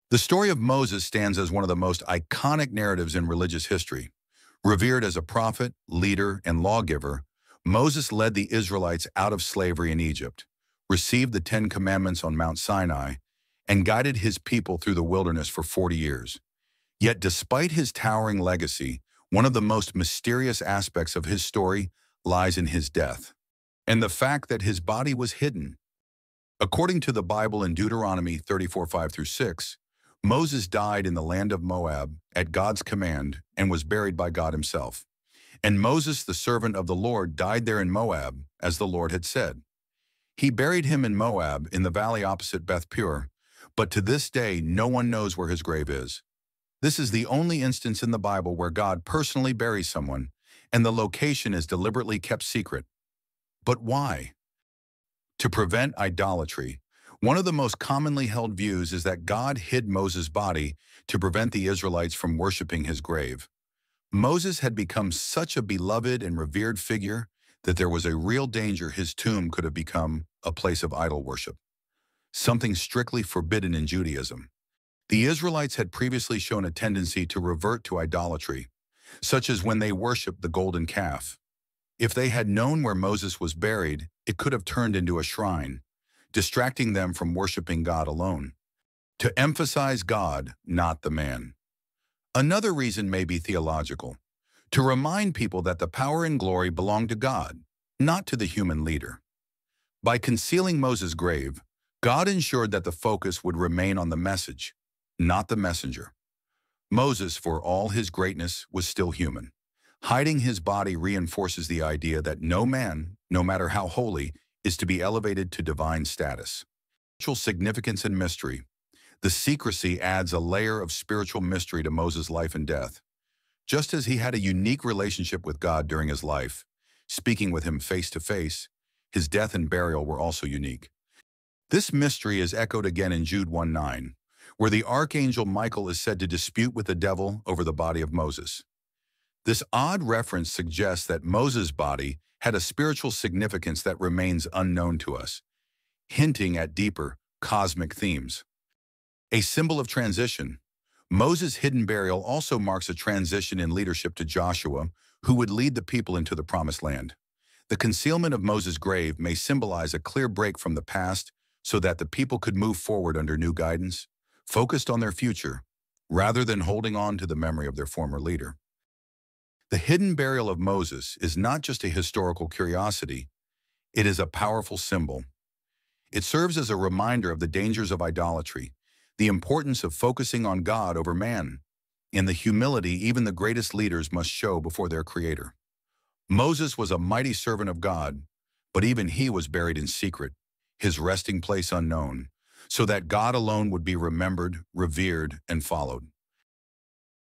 The story of Moses stands as one of the most iconic narratives in religious history. Revered as a prophet, leader, and lawgiver, Moses led the Israelites out of slavery in Egypt, received the Ten Commandments on Mount Sinai, and guided his people through the wilderness for 40 years. Yet despite his towering legacy, one of the most mysterious aspects of his story lies in his death, and the fact that his body was hidden. According to the Bible in Deuteronomy 34:5-6, Moses died in the land of Moab at God's command and was buried by God himself. And Moses, the servant of the Lord, died there in Moab, as the Lord had said. He buried him in Moab in the valley opposite Beth Peor, but to this day no one knows where his grave is. This is the only instance in the Bible where God personally buries someone, and the location is deliberately kept secret. But why? To prevent idolatry. One of the most commonly held views is that God hid Moses' body to prevent the Israelites from worshiping his grave. Moses had become such a beloved and revered figure that there was a real danger his tomb could have become a place of idol worship, something strictly forbidden in Judaism. The Israelites had previously shown a tendency to revert to idolatry, such as when they worshiped the golden calf. If they had known where Moses was buried, it could have turned into a shrine, distracting them from worshiping God alone. To emphasize God, not the man. Another reason may be theological, to remind people that the power and glory belong to God, not to the human leader. By concealing Moses' grave, God ensured that the focus would remain on the message, not the messenger. Moses, for all his greatness, was still human. Hiding his body reinforces the idea that no man, no matter how holy, is to be elevated to divine status. Spiritual significance and mystery. The secrecy adds a layer of spiritual mystery to Moses' life and death. Just as he had a unique relationship with God during his life, speaking with him face to face, his death and burial were also unique. This mystery is echoed again in Jude 1:9, where the archangel Michael is said to dispute with the devil over the body of Moses. This odd reference suggests that Moses' body had a spiritual significance that remains unknown to us, hinting at deeper, cosmic themes. A symbol of transition, Moses' hidden burial also marks a transition in leadership to Joshua, who would lead the people into the Promised Land. The concealment of Moses' grave may symbolize a clear break from the past so that the people could move forward under new guidance, focused on their future, rather than holding on to the memory of their former leader. The hidden burial of Moses is not just a historical curiosity, it is a powerful symbol. It serves as a reminder of the dangers of idolatry, the importance of focusing on God over man, and the humility even the greatest leaders must show before their Creator. Moses was a mighty servant of God, but even he was buried in secret, his resting place unknown, so that God alone would be remembered, revered, and followed.